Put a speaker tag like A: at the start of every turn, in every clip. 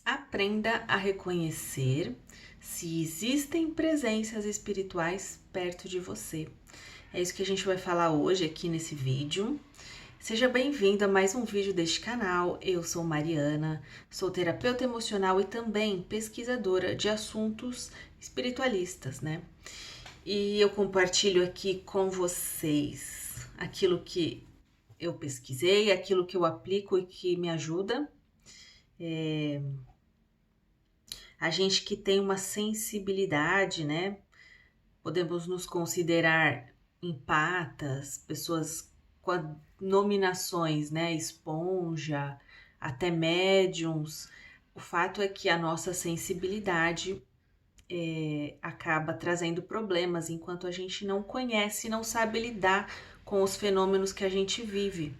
A: Aprenda a reconhecer se existem presenças espirituais perto de você. É isso que a gente vai falar hoje aqui nesse vídeo. Seja bem-vindo a mais um vídeo deste canal. Eu sou Mariana, sou terapeuta emocional e também pesquisadora de assuntos espiritualistas, né? E eu compartilho aqui com vocês aquilo que eu pesquisei, aquilo que eu aplico e que me ajuda. A gente que tem uma sensibilidade, né? Podemos nos considerar empatas, pessoas com nominações, né? Esponja, até médiums. O fato é que a nossa sensibilidade acaba trazendo problemas enquanto a gente não conhece, não sabe lidar com os fenômenos que a gente vive.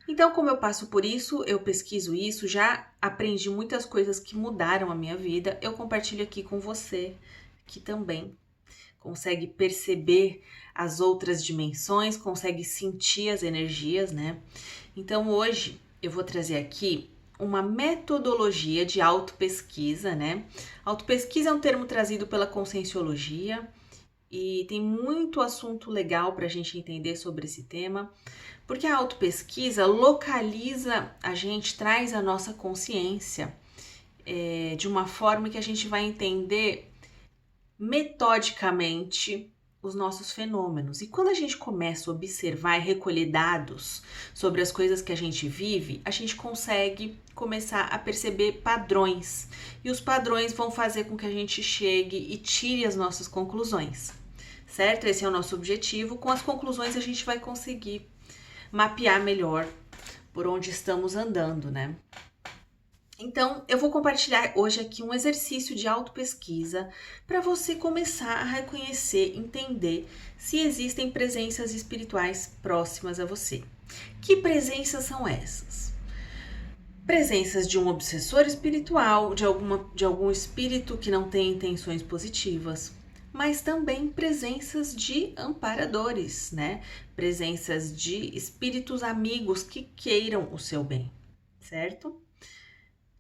A: Então, como eu passo por isso, eu pesquiso isso, já aprendi muitas coisas que mudaram a minha vida, eu compartilho aqui com você, que também consegue perceber as outras dimensões, consegue sentir as energias, né? Então, hoje eu vou trazer aqui uma metodologia de autopesquisa, né? Autopesquisa é um termo trazido pela Conscienciologia e tem muito assunto legal para a gente entender sobre esse tema. Porque a autopesquisa localiza a gente, traz a nossa consciência de uma forma que a gente vai entender metodicamente os nossos fenômenos. E quando a gente começa a observar e recolher dados sobre as coisas que a gente vive, a gente consegue começar a perceber padrões. E os padrões vão fazer com que a gente chegue e tire as nossas conclusões, certo? Esse é o nosso objetivo. Com as conclusões a gente vai conseguir mapear melhor por onde estamos andando, né? Então, eu vou compartilhar hoje aqui um exercício de autopesquisa para você começar a reconhecer, entender se existem presenças espirituais próximas a você. Que presenças são essas? Presenças de um obsessor espiritual, de algum espírito que não tem intenções positivas, mas também presenças de amparadores, né? Presenças de espíritos amigos que queiram o seu bem, certo?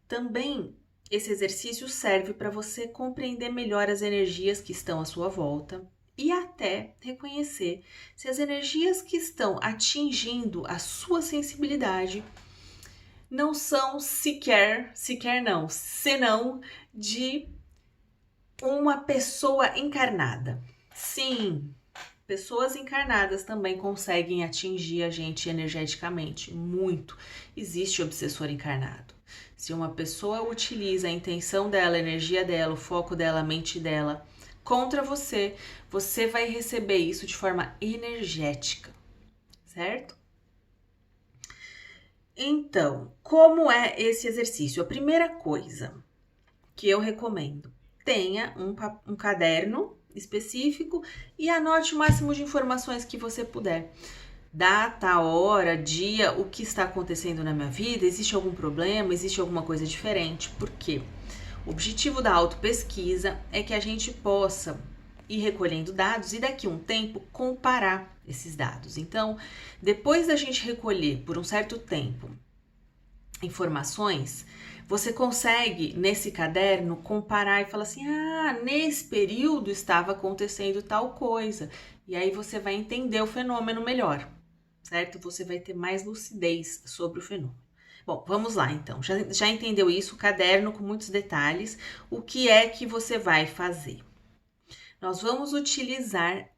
A: Também esse exercício serve para você compreender melhor as energias que estão à sua volta e até reconhecer se as energias que estão atingindo a sua sensibilidade não são senão de uma pessoa encarnada. Sim, pessoas encarnadas também conseguem atingir a gente energeticamente, muito. Existe obsessor encarnado. Se uma pessoa utiliza a intenção dela, a energia dela, o foco dela, a mente dela contra você, você vai receber isso de forma energética, certo? Então, como é esse exercício? A primeira coisa que eu recomendo, tenha um caderno específico e anote o máximo de informações que você puder. Data, hora, dia, o que está acontecendo na minha vida, existe algum problema, existe alguma coisa diferente. Por quê? O objetivo da autopesquisa é que a gente possa ir recolhendo dados e daqui a um tempo comparar esses dados. Então, depois da gente recolher por um certo tempo informações, você consegue nesse caderno comparar e falar assim: ah, nesse período estava acontecendo tal coisa. E aí você vai entender o fenômeno melhor, certo? Você vai ter mais lucidez sobre o fenômeno. Bom, vamos lá então. Já entendeu isso? O caderno com muitos detalhes. O que é que você vai fazer? Nós vamos utilizar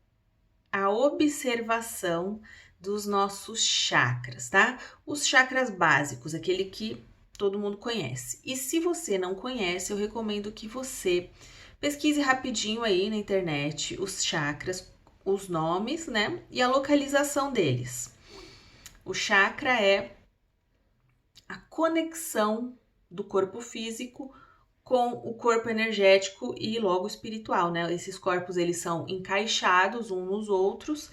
A: a observação dos nossos chakras, tá? Os chakras básicos, aquele que todo mundo conhece. E se você não conhece, eu recomendo que você pesquise rapidinho aí na internet os chakras, os nomes, né? E a localização deles. O chakra é a conexão do corpo físico com o corpo energético e logo espiritual, né? Esses corpos, eles são encaixados uns nos outros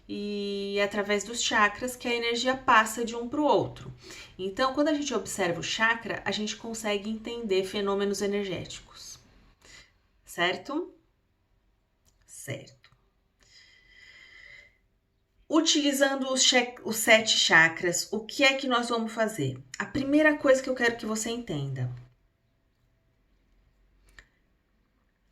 A: e é através dos chakras que a energia passa de um para o outro. Então, quando a gente observa o chakra, a gente consegue entender fenômenos energéticos, certo? Certo. Utilizando os 7 chakras, o que é que nós vamos fazer? A primeira coisa que eu quero que você entenda,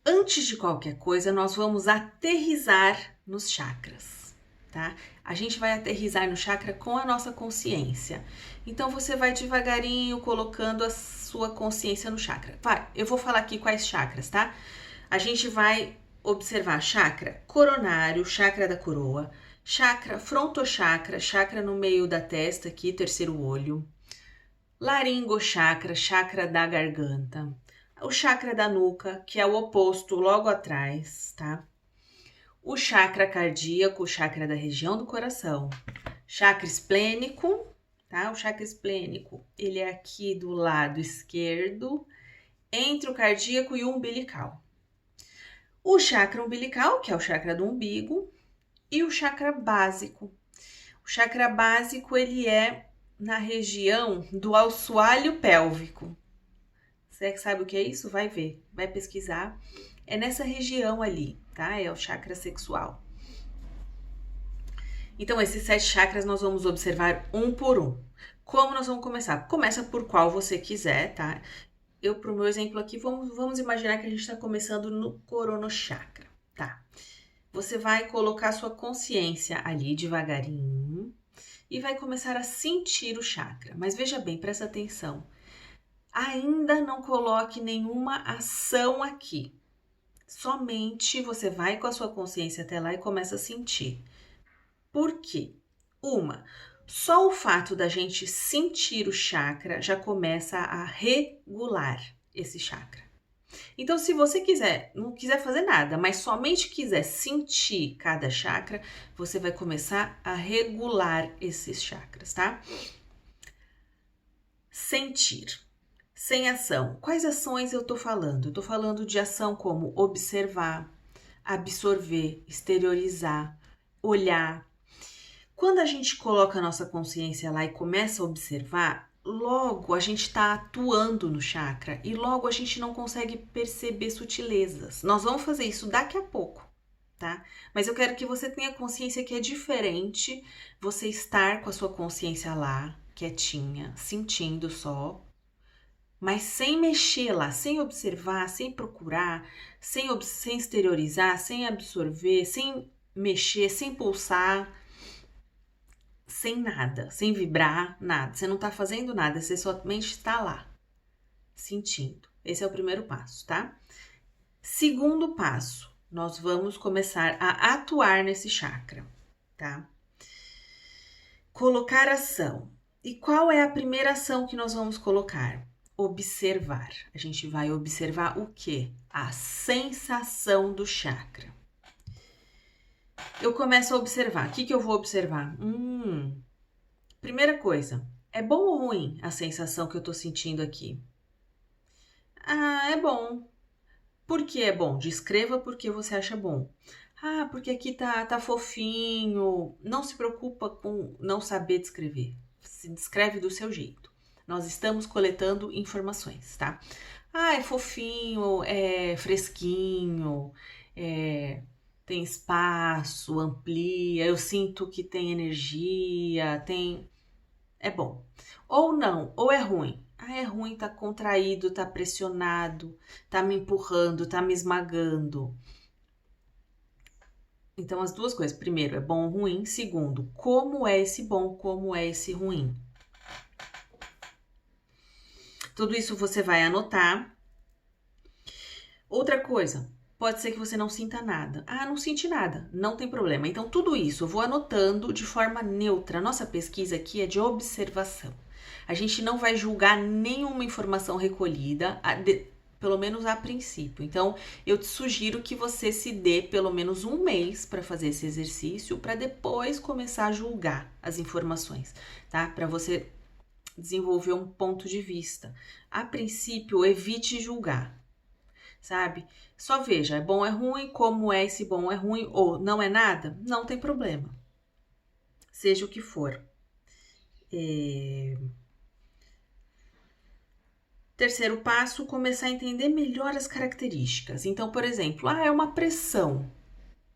A: Antes de qualquer coisa, nós vamos aterrissar nos chakras, tá? A gente vai aterrissar no chakra com a nossa consciência. Então, você vai devagarinho colocando a sua consciência no chakra. Vai, eu vou falar aqui quais chakras, tá? A gente vai observar chakra coronário, chakra da coroa, chakra frontochakra, chakra no meio da testa aqui, terceiro olho, laringochakra, chakra da garganta, o chakra da nuca, que é o oposto logo atrás, tá? O chakra cardíaco, o chakra da região do coração, chakra esplênico, tá? O chakra esplênico, ele é aqui do lado esquerdo, entre o cardíaco e o umbilical. O chakra umbilical, que é o chakra do umbigo, e o chakra básico. O chakra básico, ele é na região do assoalho pélvico. Você que sabe o que é isso? Vai ver, vai pesquisar. É nessa região ali, tá? É o chakra sexual. Então, esses 7 chakras nós vamos observar um por um. Como nós vamos começar? Começa por qual você quiser, tá? Eu, pro meu exemplo aqui, vamos imaginar que a gente está começando no coronochakra, tá? Você vai colocar sua consciência ali devagarinho e vai começar a sentir o chakra. Mas veja bem, presta atenção. Ainda não coloque nenhuma ação aqui. Somente você vai com a sua consciência até lá e começa a sentir. Por quê? Só o fato da gente sentir o chakra já começa a regular esse chakra. Então, se você não quiser fazer nada, mas somente quiser sentir cada chakra, você vai começar a regular esses chakras, tá? Sentir. Sem ação. Quais ações eu tô falando? Eu tô falando de ação como observar, absorver, exteriorizar, olhar. Quando a gente coloca a nossa consciência lá e começa a observar, logo a gente está atuando no chakra e logo a gente não consegue perceber sutilezas. Nós vamos fazer isso daqui a pouco, tá? Mas eu quero que você tenha consciência que é diferente você estar com a sua consciência lá, quietinha, sentindo só, mas sem mexer lá, sem observar, sem procurar, sem exteriorizar, sem absorver, sem mexer, sem pulsar, sem nada, sem vibrar, nada. Você não tá fazendo nada, você somente está lá, sentindo. Esse é o primeiro passo, tá? Segundo passo, nós vamos começar a atuar nesse chakra, tá? Colocar ação. E qual é a primeira ação que nós vamos colocar? Observar. A gente vai observar o quê? A sensação do chakra. Eu começo a observar. O que eu vou observar? Primeira coisa, é bom ou ruim a sensação que eu tô sentindo aqui? Ah, é bom. Por que é bom? Descreva por que você acha bom. Ah, porque aqui tá fofinho. Não se preocupa com não saber descrever. Se descreve do seu jeito. Nós estamos coletando informações, tá? Ah, é fofinho, é fresquinho, tem espaço, amplia, eu sinto que tem energia, é bom. Ou não, ou é ruim. Ah, é ruim, tá contraído, tá pressionado, tá me empurrando, tá me esmagando. Então, as duas coisas. Primeiro, é bom ou ruim. Segundo, como é esse bom, como é esse ruim. Tudo isso você vai anotar. Outra coisa, pode ser que você não sinta nada. Ah, não senti nada. Não tem problema. Então, tudo isso eu vou anotando de forma neutra. Nossa pesquisa aqui é de observação. A gente não vai julgar nenhuma informação recolhida, pelo menos a princípio. Então, eu te sugiro que você se dê pelo menos um mês para fazer esse exercício, para depois começar a julgar as informações, tá? Para você desenvolver um ponto de vista. A princípio, evite julgar, sabe? Só veja, é bom, é ruim, como é esse bom, é ruim, ou não é nada, não tem problema. Seja o que for. Terceiro passo, começar a entender melhor as características. Então, por exemplo, é uma pressão.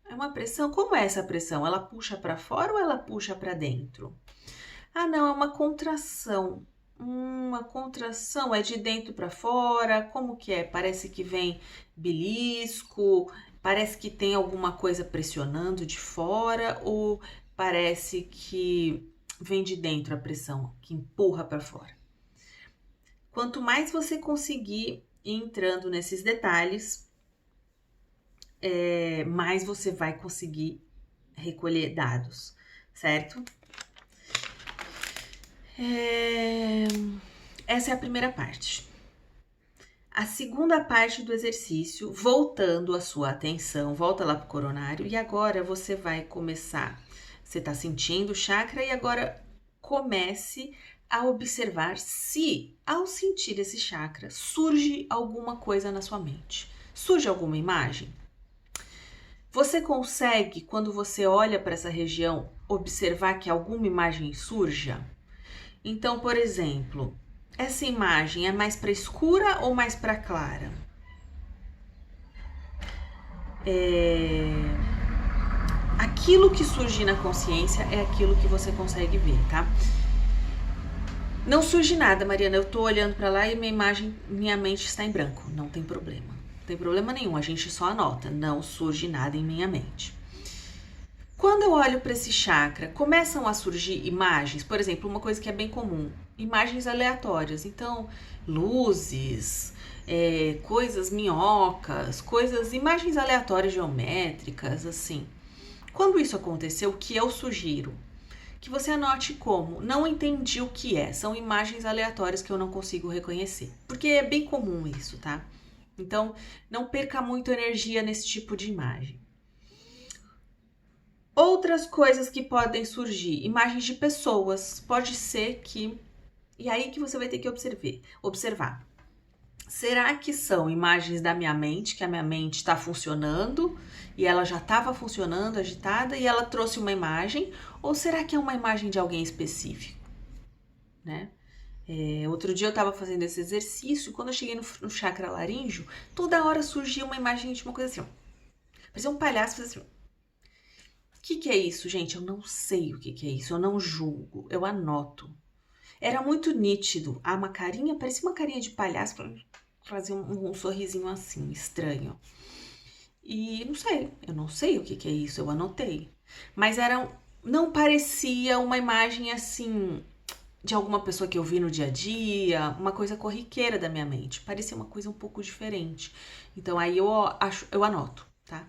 A: É uma pressão, como é essa pressão? Ela puxa para fora ou ela puxa para dentro? Ah, não, é uma contração. uma contração, é de dentro para fora, como que é? Parece que vem belisco, parece que tem alguma coisa pressionando de fora ou parece que vem de dentro a pressão, que empurra para fora. Quanto mais você conseguir ir entrando nesses detalhes, mais você vai conseguir recolher dados, certo? Essa é a primeira parte. A segunda parte do exercício, voltando a sua atenção, volta lá pro coronário e agora você vai começar. Você está sentindo o chakra e agora comece a observar se, ao sentir esse chakra, surge alguma coisa na sua mente. Surge alguma imagem? Você consegue, quando você olha para essa região, observar que alguma imagem surja? Então, por exemplo, essa imagem é mais para escura ou mais para clara? Aquilo que surge na consciência é aquilo que você consegue ver, tá? Não surge nada, Mariana. Eu tô olhando para lá e minha mente está em branco. Não tem problema. Não tem problema nenhum. A gente só anota. Não surge nada em minha mente. Quando eu olho para esse chakra, começam a surgir imagens, por exemplo, uma coisa que é bem comum, imagens aleatórias. Então, luzes, coisas minhocas, imagens aleatórias geométricas, assim. Quando isso aconteceu, o que eu sugiro? Que você anote como, não entendi o que é, são imagens aleatórias que eu não consigo reconhecer. Porque é bem comum isso, tá? Então, não perca muito energia nesse tipo de imagem. Outras coisas que podem surgir, imagens de pessoas, pode ser que... E aí que você vai ter que observar. Será que são imagens da minha mente, que a minha mente está funcionando e ela já estava funcionando, agitada, e ela trouxe uma imagem? Ou será que é uma imagem de alguém específico? Né? Outro dia eu estava fazendo esse exercício, quando eu cheguei no chakra laríngeo, toda hora surgia uma imagem de uma coisa assim, parecia um palhaço, fazia assim... O que é isso, gente? Eu não sei o que é isso, eu não julgo, eu anoto. Era muito nítido, uma carinha, parecia uma carinha de palhaço, fazia um sorrisinho assim, estranho. E eu não sei o que é isso, eu anotei. Mas não parecia uma imagem assim, de alguma pessoa que eu vi no dia a dia, uma coisa corriqueira da minha mente. Parecia uma coisa um pouco diferente. Então aí eu anoto, tá?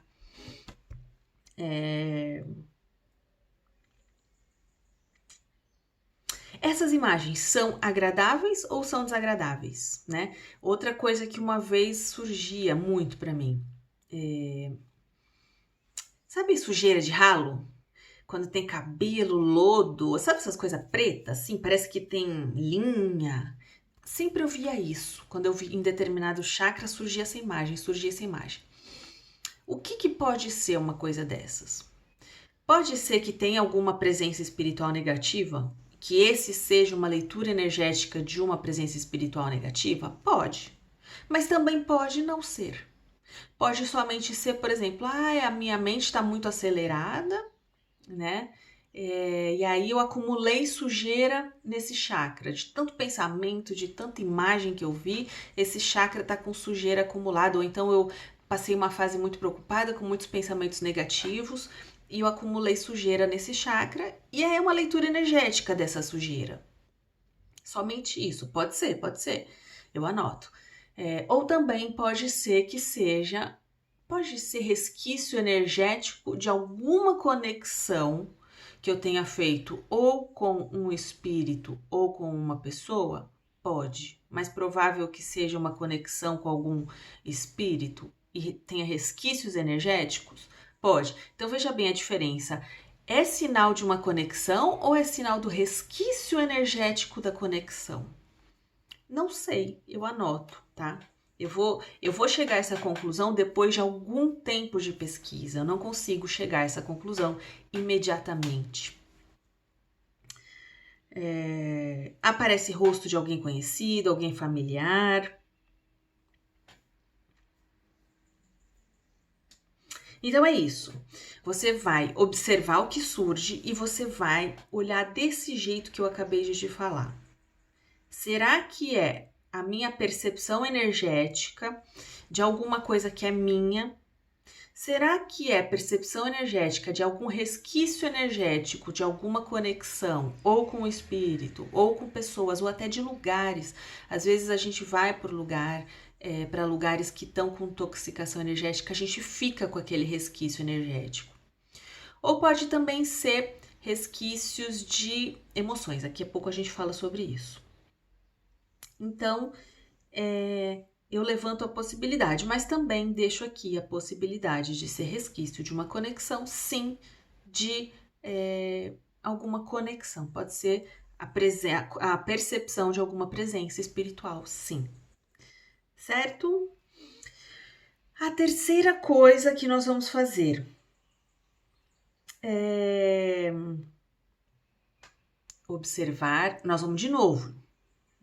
A: Essas imagens são agradáveis ou são desagradáveis, né? Outra coisa que uma vez surgia muito para mim, sabe sujeira de ralo? Quando tem cabelo, lodo, sabe essas coisas pretas, assim, parece que tem linha. Sempre eu via isso. Quando eu vi em determinado chakra, surgia essa imagem. O que pode ser uma coisa dessas? Pode ser que tenha alguma presença espiritual negativa? Que esse seja uma leitura energética de uma presença espiritual negativa? Pode. Mas também pode não ser. Pode somente ser, por exemplo, a minha mente está muito acelerada, né? E aí eu acumulei sujeira nesse chakra, de tanto pensamento, de tanta imagem que eu vi, esse chakra tá com sujeira acumulada, ou então eu passei uma fase muito preocupada, com muitos pensamentos negativos, e eu acumulei sujeira nesse chakra, e é uma leitura energética dessa sujeira. Somente isso, pode ser, eu anoto. Ou também pode ser resquício energético de alguma conexão que eu tenha feito ou com um espírito ou com uma pessoa? Pode, mas provável que seja uma conexão com algum espírito e tenha resquícios energéticos? Pode. Então veja bem a diferença. É sinal de uma conexão ou é sinal do resquício energético da conexão? Não sei, eu anoto, tá? Eu vou chegar a essa conclusão depois de algum tempo de pesquisa. Eu não consigo chegar a essa conclusão imediatamente. Aparece rosto de alguém conhecido, alguém familiar. Então é isso. Você vai observar o que surge e você vai olhar desse jeito que eu acabei de te falar. Será que é a minha percepção energética de alguma coisa que é minha? Será que é percepção energética de algum resquício energético, de alguma conexão, ou com o espírito, ou com pessoas, ou até de lugares? Às vezes a gente vai para para lugares que estão com intoxicação energética, a gente fica com aquele resquício energético. Ou pode também ser resquícios de emoções. Daqui a pouco a gente fala sobre isso. Então, eu levanto a possibilidade, mas também deixo aqui a possibilidade de ser resquício de uma conexão, sim, de alguma conexão. Pode ser a percepção de alguma presença espiritual, sim. Certo? A terceira coisa que nós vamos fazer é observar. Nós vamos de novo.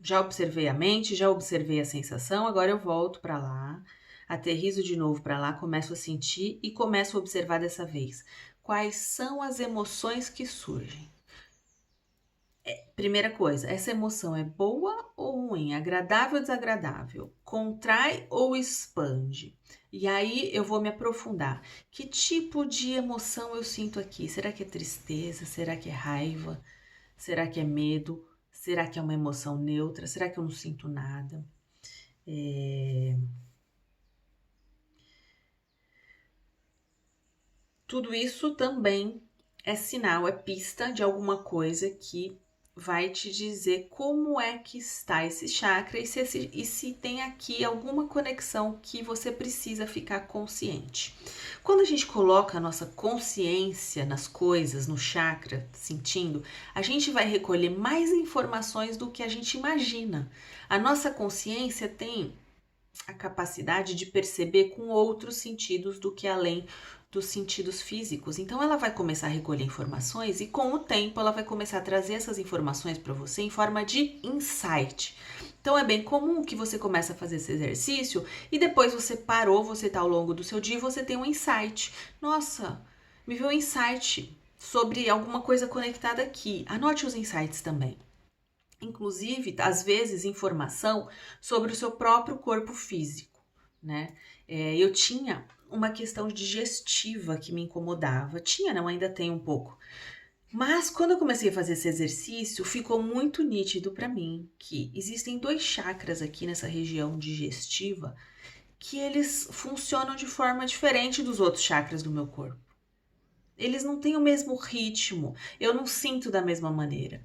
A: Já observei a mente, já observei a sensação, agora eu volto para lá, aterrizo de novo para lá, começo a sentir e começo a observar dessa vez. Quais são as emoções que surgem? Primeira coisa, essa emoção é boa ou ruim? Agradável ou desagradável? Contrai ou expande? E aí eu vou me aprofundar. Que tipo de emoção eu sinto aqui? Será que é tristeza? Será que é raiva? Será que é medo? Será que é uma emoção neutra? Será que eu não sinto nada? Tudo isso também é sinal, é pista de alguma coisa que vai te dizer como é que está esse chakra e se tem aqui alguma conexão que você precisa ficar consciente. Quando a gente coloca a nossa consciência nas coisas, no chakra, sentindo, a gente vai recolher mais informações do que a gente imagina. A nossa consciência tem a capacidade de perceber com outros sentidos do que além dos sentidos físicos. Então ela vai começar a recolher informações e com o tempo ela vai começar a trazer essas informações para você em forma de insight. Então é bem comum que você comece a fazer esse exercício e depois você parou, você está ao longo do seu dia e você tem um insight. Nossa, me veio um insight sobre alguma coisa conectada aqui. Anote os insights também. Inclusive, às vezes, informação sobre o seu próprio corpo físico, né? Eu tinha uma questão digestiva que me incomodava. Tinha, não, ainda tem um pouco. Mas quando eu comecei a fazer esse exercício, ficou muito nítido para mim que existem 2 chakras aqui nessa região digestiva que eles funcionam de forma diferente dos outros chakras do meu corpo. Eles não têm o mesmo ritmo, eu não sinto da mesma maneira.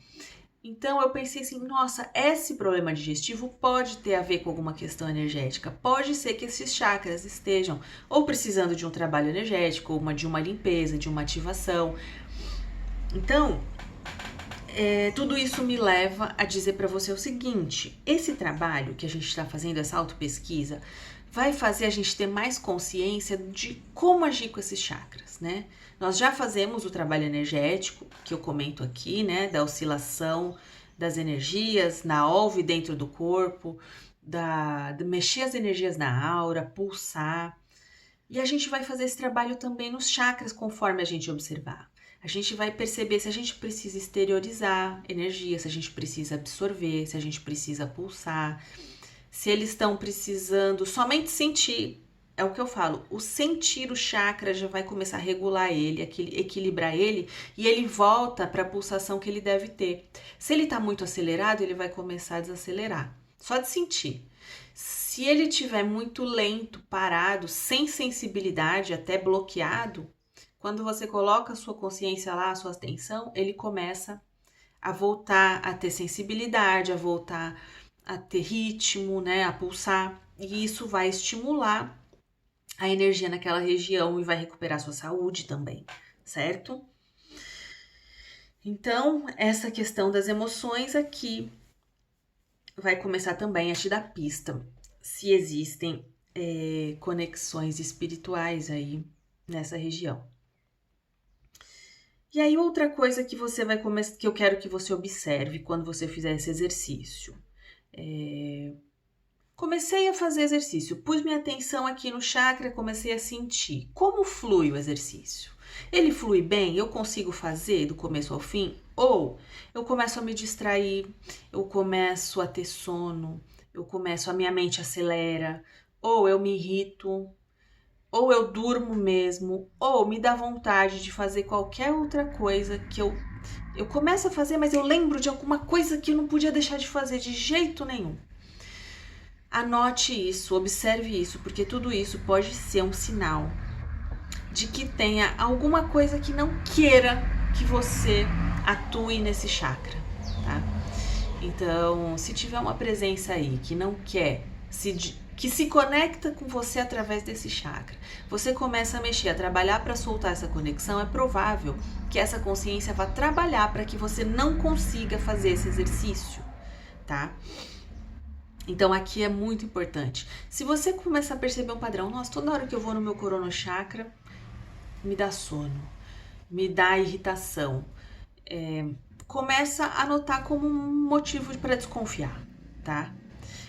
A: Então eu pensei assim, nossa, esse problema digestivo pode ter a ver com alguma questão energética. Pode ser que esses chakras estejam ou precisando de um trabalho energético, ou de uma limpeza, de uma ativação. Então, tudo isso me leva a dizer para você o seguinte: esse trabalho que a gente está fazendo, essa autopesquisa, vai fazer a gente ter mais consciência de como agir com esses chakras, né? Nós já fazemos o trabalho energético, que eu comento aqui, né? Da oscilação das energias na OLV dentro do corpo, de mexer as energias na aura, pulsar. E a gente vai fazer esse trabalho também nos chakras, conforme a gente observar. A gente vai perceber se a gente precisa exteriorizar energia, se a gente precisa absorver, se a gente precisa pulsar, se eles estão precisando somente sentir. É o que eu falo, o sentir o chakra já vai começar a regular ele, equilibrar ele, e ele volta para a pulsação que ele deve ter. Se ele está muito acelerado, ele vai começar a desacelerar, só de sentir. Se ele estiver muito lento, parado, sem sensibilidade, até bloqueado, quando você coloca a sua consciência lá, a sua atenção, ele começa a voltar a ter sensibilidade, a voltar a ter ritmo, né, a pulsar, e isso vai estimular a energia naquela região e vai recuperar a sua saúde também, certo? Então, essa questão das emoções aqui vai começar também a te dar pista se existem conexões espirituais aí nessa região. E aí, outra coisa que você vai começar, que eu quero que você observe quando você fizer esse exercício. Comecei a fazer exercício, pus minha atenção aqui no chakra, comecei a sentir como flui o exercício. Ele flui bem? Eu consigo fazer do começo ao fim? Ou eu começo a me distrair, eu começo a ter sono, a minha mente acelera, ou eu me irrito, ou eu durmo mesmo, ou me dá vontade de fazer qualquer outra coisa que eu começo a fazer, mas eu lembro de alguma coisa que eu não podia deixar de fazer de jeito nenhum. Anote isso, observe isso, porque tudo isso pode ser um sinal de que tenha alguma coisa que não queira que você atue nesse chakra, tá? Então, se tiver uma presença aí que não quer, que se conecta com você através desse chakra, você começa a mexer, a trabalhar para soltar essa conexão, é provável que essa consciência vá trabalhar para que você não consiga fazer esse exercício, tá? Então aqui é muito importante. Se você começar a perceber um padrão, nossa, toda hora que eu vou no meu Corona Chakra, me dá sono, me dá irritação, começa a notar como um motivo para desconfiar, tá?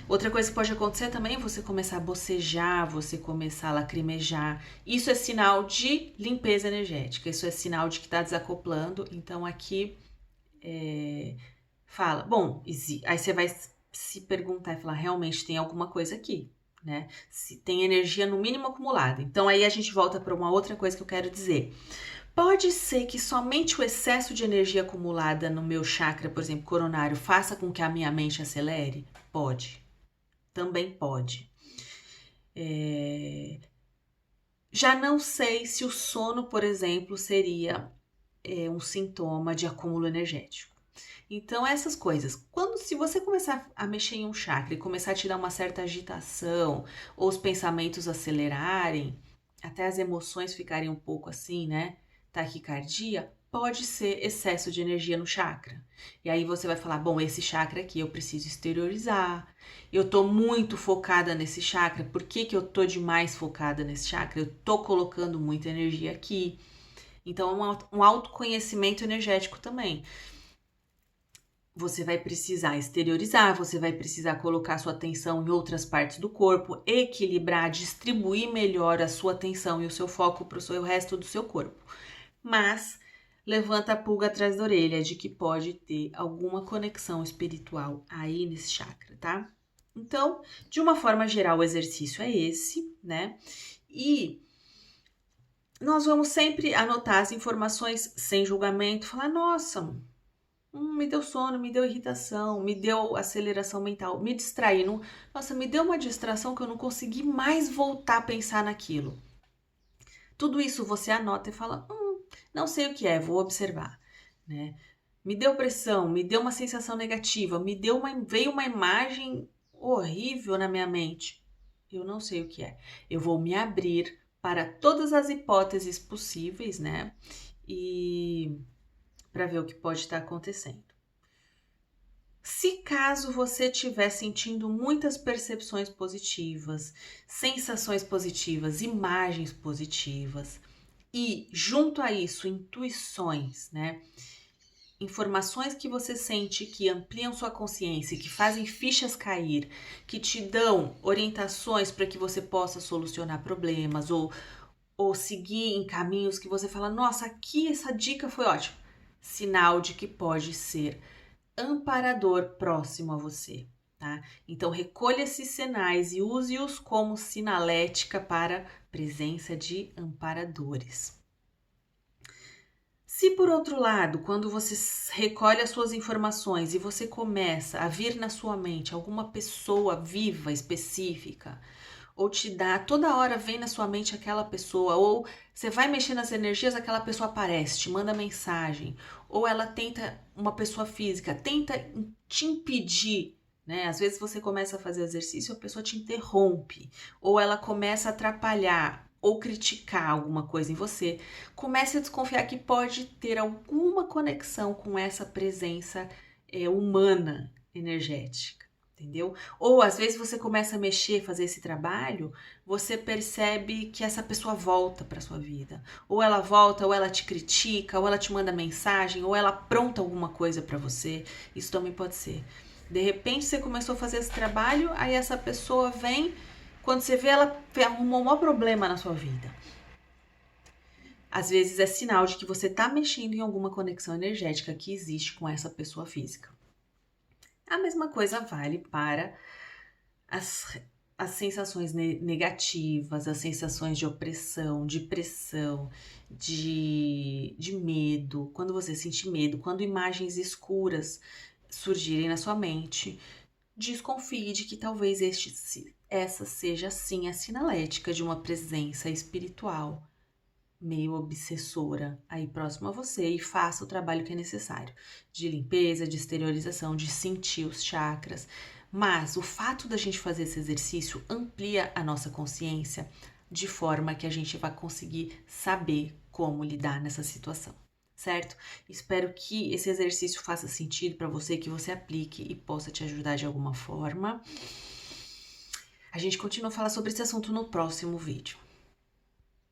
A: Outra coisa que pode acontecer também é você começar a bocejar, você começar a lacrimejar. Isso é sinal de limpeza energética, isso é sinal de que está desacoplando. Então aqui fala, bom, aí você vai se perguntar e falar, realmente tem alguma coisa aqui, né? Se tem energia no mínimo acumulada. Então aí a gente volta para uma outra coisa que eu quero dizer. Pode ser que somente o excesso de energia acumulada no meu chakra, por exemplo, coronário, faça com que a minha mente acelere? Pode. Também pode. Já não sei se o sono, por exemplo, seria um sintoma de acúmulo energético. Então, essas coisas. Se você começar a mexer em um chakra e começar a te dar uma certa agitação, ou os pensamentos acelerarem, até as emoções ficarem um pouco assim, né? Taquicardia, pode ser excesso de energia no chakra. E aí você vai falar, bom, esse chakra aqui eu preciso exteriorizar. Eu tô muito focada nesse chakra. Por que eu tô demais focada nesse chakra? Eu tô colocando muita energia aqui. Então, é um autoconhecimento energético também. Você vai precisar exteriorizar, você vai precisar colocar sua atenção em outras partes do corpo, equilibrar, distribuir melhor a sua atenção e o seu foco para o resto do seu corpo. Mas levanta a pulga atrás da orelha de que pode ter alguma conexão espiritual aí nesse chakra, tá? Então, de uma forma geral, o exercício é esse, né? E nós vamos sempre anotar as informações sem julgamento, falar, nossa, me deu sono, me deu irritação, me deu aceleração mental, me distraí. Nossa, me deu uma distração que eu não consegui mais voltar a pensar naquilo. Tudo isso você anota e fala, não sei o que é, vou observar, né? Me deu pressão, me deu uma sensação negativa, veio uma imagem horrível na minha mente. Eu não sei o que é. Eu vou me abrir para todas as hipóteses possíveis, né? E para ver o que pode estar acontecendo. Se caso você estiver sentindo muitas percepções positivas, sensações positivas, imagens positivas e junto a isso intuições, né? Informações que você sente que ampliam sua consciência, que fazem fichas cair, que te dão orientações para que você possa solucionar problemas ou seguir em caminhos que você fala, nossa, aqui essa dica foi ótima. Sinal de que pode ser amparador próximo a você, tá? Então recolha esses sinais e use-os como sinalética para presença de amparadores. Se por outro lado, quando você recolhe as suas informações e você começa a vir na sua mente alguma pessoa viva, específica, ou toda hora vem na sua mente aquela pessoa, ou você vai mexer nas energias, aquela pessoa aparece, te manda mensagem, ou ela tenta, uma pessoa física, tenta te impedir, né? Às vezes você começa a fazer exercício, a pessoa te interrompe, ou ela começa a atrapalhar, ou criticar alguma coisa em você, comece a desconfiar que pode ter alguma conexão com essa presença humana, energética. Entendeu? Ou às vezes você começa a mexer, fazer esse trabalho, você percebe que essa pessoa volta para sua vida. Ou ela volta, ou ela te critica, ou ela te manda mensagem, ou ela apronta alguma coisa para você. Isso também pode ser. De repente você começou a fazer esse trabalho, aí essa pessoa vem, quando você vê, ela arrumou um maior problema na sua vida. às vezes é sinal de que você está mexendo em alguma conexão energética que existe com essa pessoa física. A mesma coisa vale para as sensações negativas, as sensações de opressão, de pressão, de medo. Quando você sente medo, quando imagens escuras surgirem na sua mente, desconfie de que talvez essa seja sim a sinalética de uma presença espiritual meio obsessora aí próximo a você, e faça o trabalho que é necessário de limpeza, de exteriorização, de sentir os chakras. Mas o fato da gente fazer esse exercício amplia a nossa consciência de forma que a gente vai conseguir saber como lidar nessa situação, certo? Espero que esse exercício faça sentido para você, que você aplique e possa te ajudar de alguma forma. A gente continua a falar sobre esse assunto no próximo vídeo.